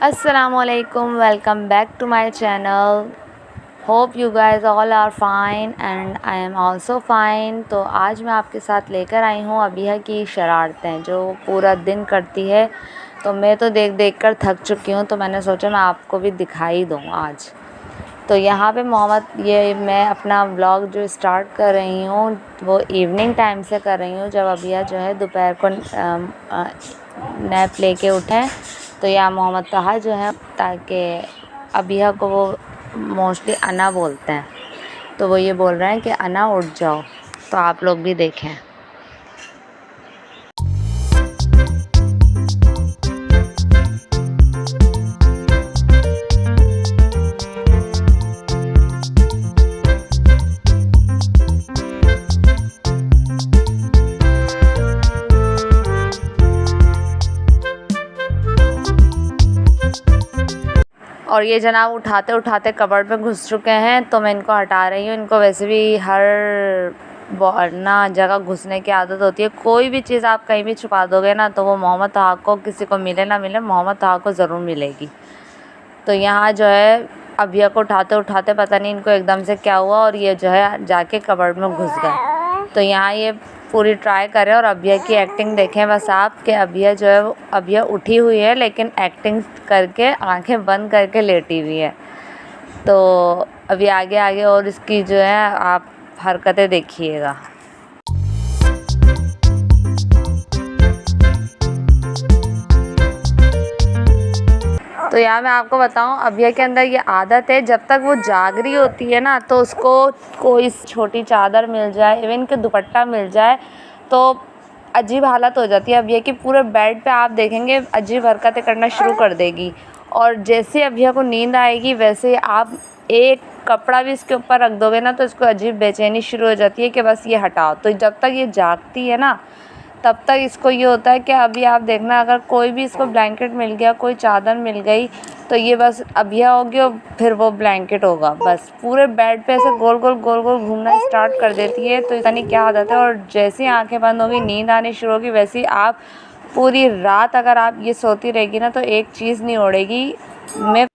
Assalamualaikum, welcome back to my channel. Hope you guys all are fine and I am also fine. तो आज मैं आपके साथ लेकर आई हूँ अबिया की शरारतें जो पूरा दिन करती है। तो मैं तो देख देख कर थक चुकी हूँ, तो मैंने सोचा मैं आपको भी दिखाई दूँ आज। तो यहाँ पे मोहम्मद ये मैं अपना व्लॉग जो स्टार्ट कर रही हूँ वो इवनिंग टाइम से कर रही हूँ, जब अबिया जो है दोपहर को नैप लेके उठें। तो यहाँ मोहम्मद तहा जो है, ताकि अबिया को वो मोस्टली अना बोलते हैं, तो वो ये बोल रहे हैं कि अना उठ जाओ। तो आप लोग भी देखें। और ये जनाब उठाते उठाते कबर्ड में घुस चुके हैं, तो मैं इनको हटा रही हूँ। इनको वैसे भी हर ना जगह घुसने की आदत होती है। कोई भी चीज़ आप कहीं भी छुपा दोगे ना, तो वो मोहम्मद तहा को किसी को मिले ना मिले, मोहम्मद तहा को ज़रूर मिलेगी। तो यहाँ जो है अबिया को उठाते उठाते पता नहीं इनको एकदम से क्या हुआ, और ये जो है जाके कबर्ड में घुस गए। तो यहाँ ये पूरी ट्राई करें, और अबिया की एक्टिंग देखें बस आप, कि अबिया जो है वो अबिया उठी हुई है लेकिन एक्टिंग करके आंखें बंद करके लेटी हुई है। तो अभी आगे आगे और इसकी जो है आप हरकतें देखिएगा। तो यहाँ मैं आपको बताऊँ, अबिया के अंदर ये आदत है, जब तक वो जाग रही होती है ना, तो उसको कोई छोटी चादर मिल जाए, इवन कि दुपट्टा मिल जाए, तो अजीब हालत हो जाती है अबिया की। पूरे बेड पे आप देखेंगे अजीब हरकतें करना शुरू कर देगी। और जैसे अबिया को नींद आएगी, वैसे आप एक कपड़ा भी इसके ऊपर रख दोगे ना, तो इसको अजीब बेचैनी शुरू हो जाती है कि बस ये हटाओ। तो जब तक ये जागती है ना, तब तक इसको ये होता है कि अभी आप देखना, अगर कोई भी इसको ब्लैंकेट मिल गया, कोई चादर मिल गई, तो ये बस अबिया होगी और फिर वो ब्लैंकेट होगा। बस पूरे बेड पे ऐसे गोल गोल घूमना स्टार्ट कर देती है। तो पता नहीं क्या आदत है। और जैसे ही आंखें बंद होगी, नींद आनी शुरू होगी, वैसे ही आप पूरी रात अगर आप ये सोती रहेगी ना, तो एक चीज़ नहीं ओढ़ेगी। मैं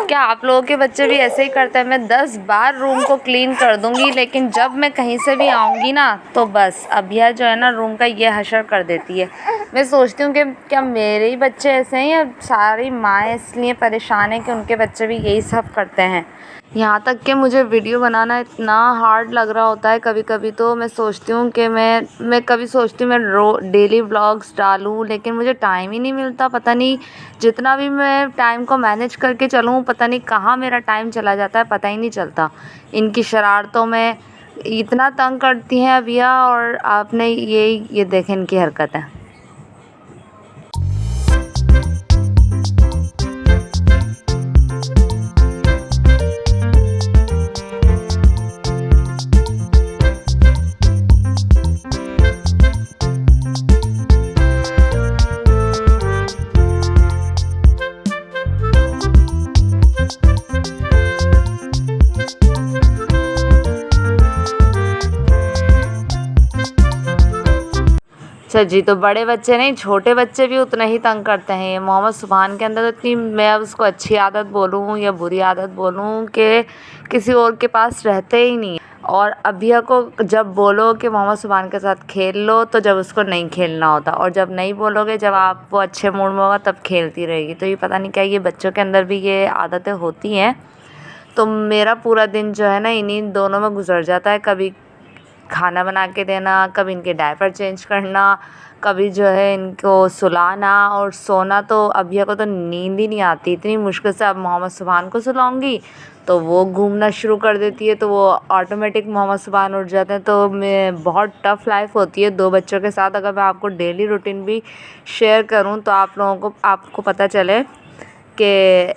क्या आप लोगों के बच्चे भी ऐसे ही करते हैं? मैं 10 बार रूम को क्लीन कर दूंगी, लेकिन जब मैं कहीं से भी आऊँगी ना, तो बस अबिया जो है ना रूम का ये हशर कर देती है। मैं सोचती हूँ कि क्या मेरे ही बच्चे ऐसे हैं, या सारी माएँ इसलिए परेशान हैं कि उनके बच्चे भी यही सब करते हैं। यहाँ तक कि मुझे वीडियो बनाना इतना हार्ड लग रहा होता है कभी कभी। तो मैं सोचती हूँ कि मैं कभी सोचती हूँ मैं डेली व्लॉग्स डालूँ, लेकिन मुझे टाइम ही नहीं मिलता। पता नहीं जितना भी मैं टाइम को मैनेज करके चलूँ, पता नहीं कहाँ मेरा टाइम चला जाता है, पता ही नहीं चलता। इनकी शरारतों में इतना तंग करती हैं अबिया, और आपने ये देखें इनकी हरकतें। अच्छा जी, तो बड़े बच्चे नहीं, छोटे बच्चे भी उतना ही तंग करते हैं। ये मोहम्मद सुभान के अंदर तो इतनी, मैं अब उसको अच्छी आदत बोलूँ या बुरी आदत बोलूँ, कि किसी और के पास रहते ही नहीं। और अबिया को जब बोलो कि मोहम्मद सुभान के साथ खेल लो, तो जब उसको नहीं खेलना होता, और जब नहीं बोलोगे, जब आप वो अच्छे मूड में होगा, तब खेलती रहेगी। तो ये पता नहीं क्या, ये बच्चों के अंदर भी ये आदतें होती हैं। तो मेरा पूरा दिन जो है ना इन्हीं दोनों में गुजर जाता है। कभी खाना बना के देना, कभी इनके डायपर चेंज करना, कभी जो है इनको सुलाना और सोना। तो अबिया को तो नींद ही नहीं आती, इतनी मुश्किल से अब मोहम्मद सुभान को सुलाऊंगी तो वो घूमना शुरू कर देती है, तो वो ऑटोमेटिक मोहम्मद सुभान उठ जाते हैं। तो मैं बहुत टफ़ लाइफ होती है 2 बच्चों के साथ। अगर मैं आपको डेली रूटीन भी शेयर करूं, तो आप लोगों को आपको पता चले कि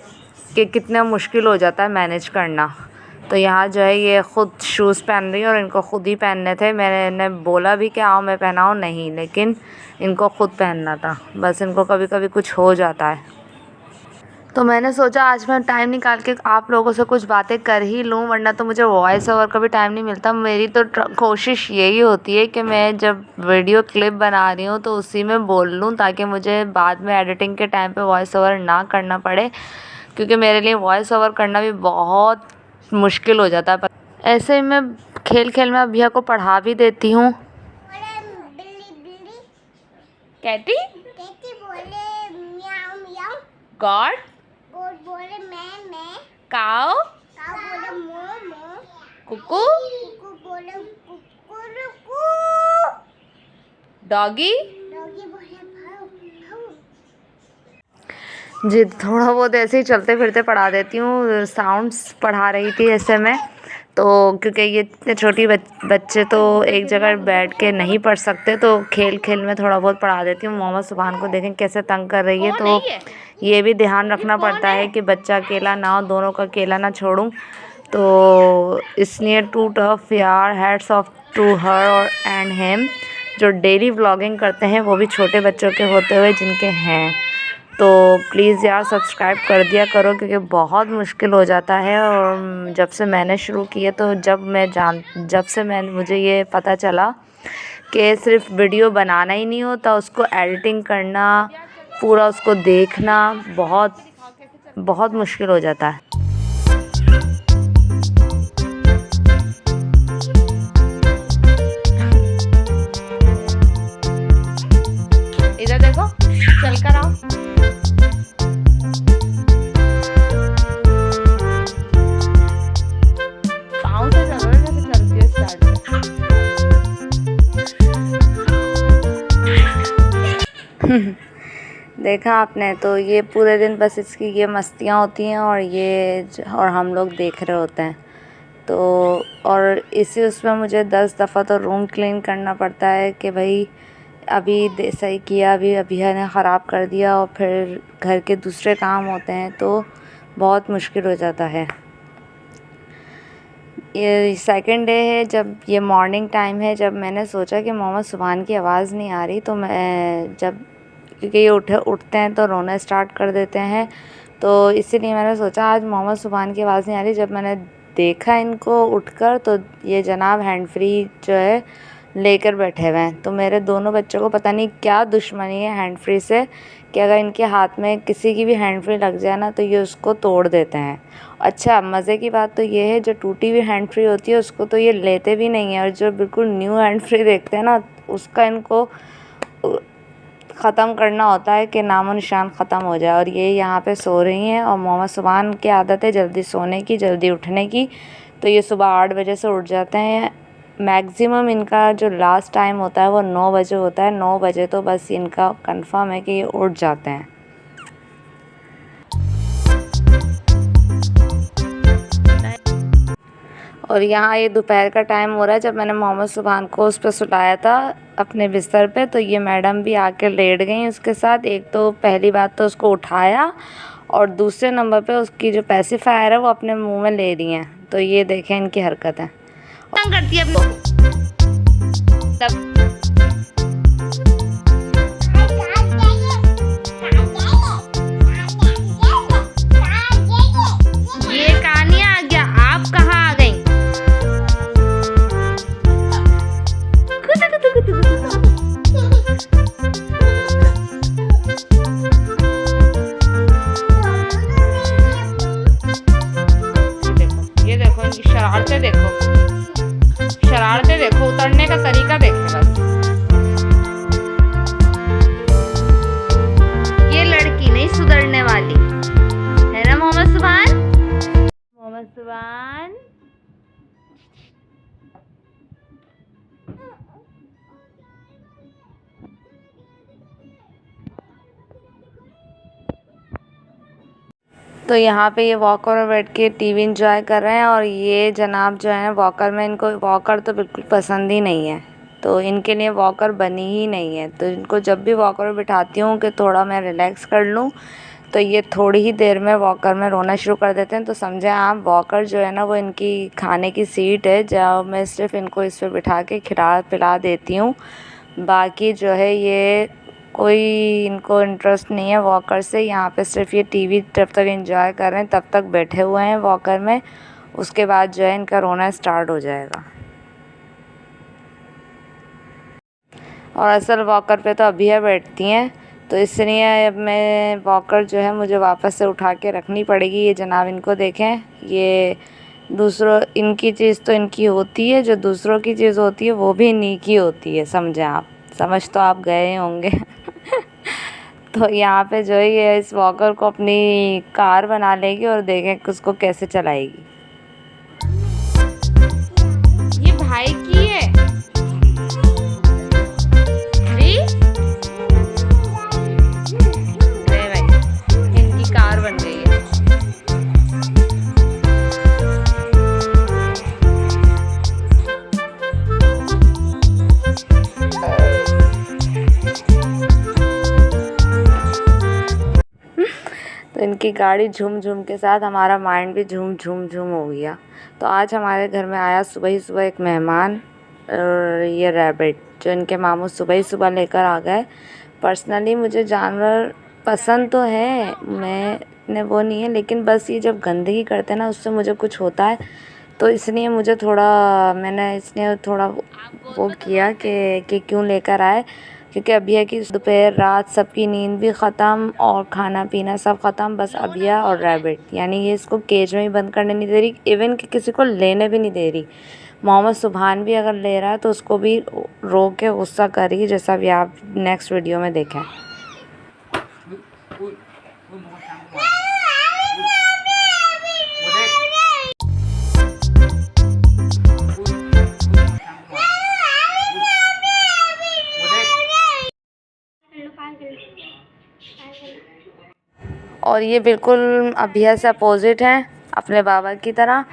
कि कितना मुश्किल हो जाता है मैनेज करना। तो यहाँ जो है ये ख़ुद शूज़ पहन रही है और इनको ख़ुद ही पहनने थे। मैंने बोला भी कि आओ मैं पहनाऊँ, नहीं, लेकिन इनको ख़ुद पहनना था। बस इनको कभी कभी कुछ हो जाता है। तो मैंने सोचा आज मैं टाइम निकाल के आप लोगों से कुछ बातें कर ही लूँ, वरना तो मुझे वॉइस ओवर का भी टाइम नहीं मिलता। मेरी तो कोशिश यही होती है कि मैं जब वीडियो क्लिप बना रही हूँ तो उसी में बोल लूँ, ताकि मुझे बाद में एडिटिंग के टाइम पे वॉइस ओवर ना करना पड़े, क्योंकि मेरे लिए वॉइस ओवर करना भी बहुत मुश्किल हो जाता है। ऐसे ही मैं खेल खेल में अभिया को पढ़ा भी देती हूँ। कैटी बोले म्याऊ म्याऊ, गॉड बोले मैं, काऊ बोले मो, कुकू बोले कुकू, डॉगी बोले भाऊ। जी थोड़ा बहुत ऐसे ही चलते फिरते पढ़ा देती हूँ। साउंड्स पढ़ा रही थी ऐसे में, तो क्योंकि ये इतने छोटी बच्चे तो एक जगह बैठ के नहीं पढ़ सकते, तो खेल खेल में थोड़ा बहुत पढ़ा देती हूँ। मोहम्मद सुभान को देखें कैसे तंग कर रही है, तो ये भी ध्यान रखना पड़ता है कि बच्चा अकेला ना हो, दोनों का अकेला ना छोड़ूं। तो इसलिए टू टफ यार, हैट्स ऑफ टू हर और एंड हिम, जो डेली व्लॉगिंग करते हैं वो भी छोटे बच्चों के होते हुए जिनके हैं। तो प्लीज़ यार सब्सक्राइब कर दिया करो, क्योंकि बहुत मुश्किल हो जाता है। और जब से मैंने शुरू किए, तो जब से मुझे ये पता चला कि सिर्फ वीडियो बनाना ही नहीं होता, उसको एडिटिंग करना, पूरा उसको देखना बहुत बहुत मुश्किल हो जाता है। इधर देखो, चल कर आओ। पाँव से चलो जैसे चलती है स्टार्ट। देखा आपने, तो ये पूरे दिन बस इसकी ये मस्तियाँ होती हैं और हम लोग देख रहे होते हैं। तो और इसी उसमें मुझे 10 दफ़ा तो रूम क्लीन करना पड़ता है कि भाई अभी सही किया, अभी ने ख़राब कर दिया, और फिर घर के दूसरे काम होते हैं, तो बहुत मुश्किल हो जाता है। ये सेकंड डे है, जब ये मॉर्निंग टाइम है, जब मैंने सोचा कि मोहम्मद सुभान की आवाज़ नहीं आ रही, तो मैं क्योंकि ये उठते हैं तो रोना स्टार्ट कर देते हैं, तो इसीलिए मैंने सोचा आज मोहम्मद सुभान की आवाज़ नहीं आ रही। जब मैंने देखा इनको उठकर, तो ये जनाब हैंड फ्री जो है लेकर बैठे हुए हैं। तो मेरे दोनों बच्चों को पता नहीं क्या दुश्मनी है हैंड फ्री से, कि अगर इनके हाथ में किसी की भी हैंड फ्री लग जाए ना, तो ये उसको तोड़ देते हैं। अच्छा, मज़े की बात तो ये है, जो टूटी हुई हैंड फ्री होती है उसको तो ये लेते भी नहीं है, और जो बिल्कुल न्यू हैंड फ्री देखते हैं ना, उसका इनको ख़त्म करना होता है कि नामो निशान ख़त्म हो जाए। और ये यहाँ पे सो रही हैं, और मोहम्मद सुभान की आदत है जल्दी सोने की, जल्दी उठने की, तो ये सुबह 8 बजे से उठ जाते हैं। मैक्सिमम इनका जो लास्ट टाइम होता है वो 9 बजे होता है। 9 बजे तो बस इनका कंफर्म है कि ये उठ जाते हैं। और यहाँ ये दोपहर का टाइम हो रहा है। जब मैंने मोहम्मद सुभान को उस पर सुलाया था अपने बिस्तर पे, तो ये मैडम भी आके लेट गई उसके साथ। एक तो पहली बात तो उसको उठाया, और दूसरे नंबर पे उसकी जो पैसिफायर है वो अपने मुंह में ले रही हैं। तो ये देखें इनकी हरकतें, तंग करती है ये कहानियाँ आ गया, आप कहाँ आ गई? ये देखो इनकी शरारतें देखो, उतरने का तरीका देखें बस। ये लड़की नहीं सुधरने वाली है ना मोहम्मद सुभान। तो यहाँ पे ये वॉकर में बैठ के टीवी इंजॉय कर रहे हैं, और ये जनाब जो है वॉकर में, इनको वॉकर तो बिल्कुल पसंद ही नहीं है, तो इनके लिए वॉकर बनी ही नहीं है। तो इनको जब भी वॉकर में बिठाती हूँ कि थोड़ा मैं रिलैक्स कर लूँ, तो ये थोड़ी ही देर में वॉकर में रोना शुरू कर देते हैं। तो समझे आप, वॉकर जो है ना वो इनकी खाने की सीट है, जहाँ मैं सिर्फ इनको इस पर बिठा के खिला पिला देती हूँ। बाकी जो है ये कोई इनको इंटरेस्ट नहीं है वॉकर से। यहाँ पे सिर्फ ये टीवी जब तक एंजॉय कर रहे हैं तब तक बैठे हुए हैं वॉकर में, उसके बाद जो है इनका रोना स्टार्ट हो जाएगा। और असल वॉकर पे तो अभिया बैठती हैं, तो इसलिए अब मैं वॉकर जो है मुझे वापस से उठा के रखनी पड़ेगी। ये जनाब इनको देखें, ये दूसरों इनकी चीज़ तो इनकी होती है, जो दूसरों की चीज़ होती है वो भी इन्हीं की होती है। समझें आप, समझ तो आप गए होंगे। तो यहाँ पे जो है ये इस वॉकर को अपनी कार बना लेगी और देखें कि उसको कैसे चलाएगी। ये भाई की है कार बन गई है। तो इनकी गाड़ी झूम झूम के साथ हमारा माइंड भी झूम झूम झूम हो गया। तो आज हमारे घर में आया सुबह ही सुबह एक मेहमान, और ये रैबिट जो इनके मामू सुबह ही सुबह लेकर आ गए। पर्सनली मुझे जानवर पसंद तो है, मैंने वो नहीं है, लेकिन बस ये जब गंदगी करते हैं ना उससे मुझे कुछ होता है, तो इसलिए मुझे थोड़ा वो किया कि क्यों लेकर आए। क्योंकि अभिया की दोपहर रात सबकी नींद भी ख़त्म और खाना पीना सब ख़त्म, बस अभिया और रैबिट, यानी ये इसको केज में ही बंद करने नहीं दे रही, इवन कि किसी को लेने भी नहीं दे रही। मोहम्मद सुभान भी अगर ले रहा है तो उसको भी रोक के गुस्सा कर रही है, जैसा भी आप नेक्स्ट वीडियो में देखें। और ये बिल्कुल अभिया से अपोजिट हैं, अपने बाबा की तरह।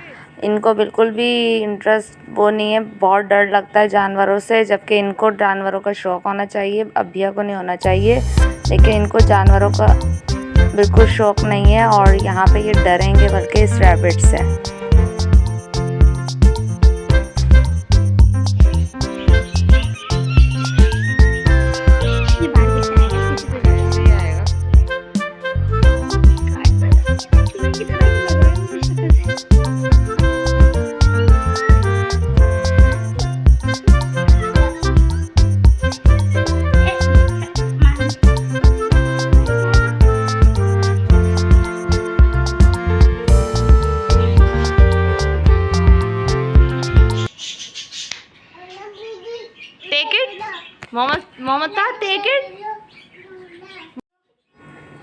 इनको बिल्कुल भी इंटरेस्ट वो नहीं है, बहुत डर लगता है जानवरों से, जबकि इनको जानवरों का शौक़ होना चाहिए, अभिया को नहीं होना चाहिए। लेकिन इनको जानवरों का बिल्कुल शौक़ नहीं है और यहाँ पे ये डरेंगे बल्कि इस रैबिट से। ममता टेक इट।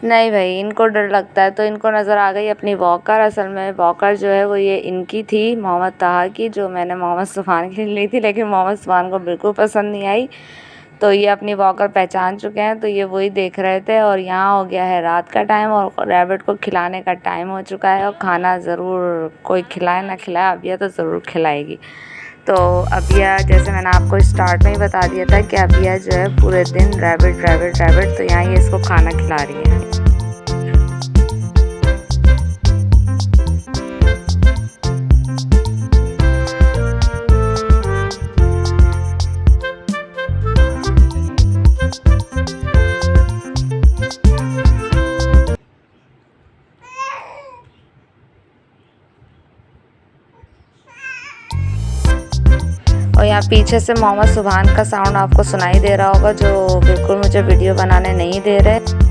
नहीं भाई, इनको डर लगता है, तो इनको नज़र आ गई अपनी वॉकर। असल में वॉकर जो है वो ये इनकी थी, मोहम्मद ताहा की, जो मैंने मोहम्मद सुभान के लिए ली थी, लेकिन मोहम्मद सुभान को बिल्कुल पसंद नहीं आई। तो ये अपनी वॉकर पहचान चुके हैं, तो ये वही देख रहे थे। और यहाँ हो गया है रात का टाइम और रैबिट को खिलाने का टाइम हो चुका है, और खाना ज़रूर कोई खिलाए ना खिलाए, अभिया तो ज़रूर खिलाएगी। तो अभिया, जैसे मैंने आपको स्टार्ट में ही बता दिया था कि अभिया जो है पूरे दिन रैबिट रैबिट रैबिट, तो यहाँ ये इसको खाना खिला रही है। और यहाँ पीछे से मोहम्मद सुभान का साउंड आपको सुनाई दे रहा होगा, जो बिल्कुल मुझे वीडियो बनाने नहीं दे रहे।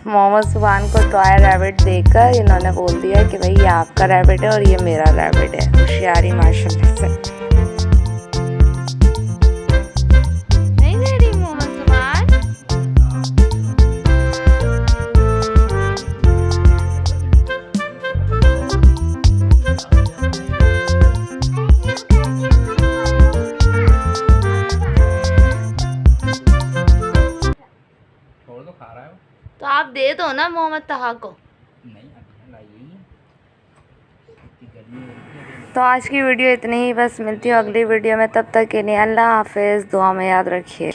मोहम्मद सुभान को टॉय रैबिट देखकर इन्होंने बोल दिया कि भाई ये आपका रैबिट है और ये मेरा रैबिट है। होशियारी माशाल्लाह से। नहीं दे रही मोहम्मद सुभान। आप दे दो ना मोहम्मद तहा को। नहीं अभी लाइए, इतनी गर्मी हो रही है अभी। तो आज की वीडियो इतनी ही, बस मिलती हूँ अगली वीडियो में, तब तक के लिए अल्लाह हाफिज़, दुआ में याद रखिए।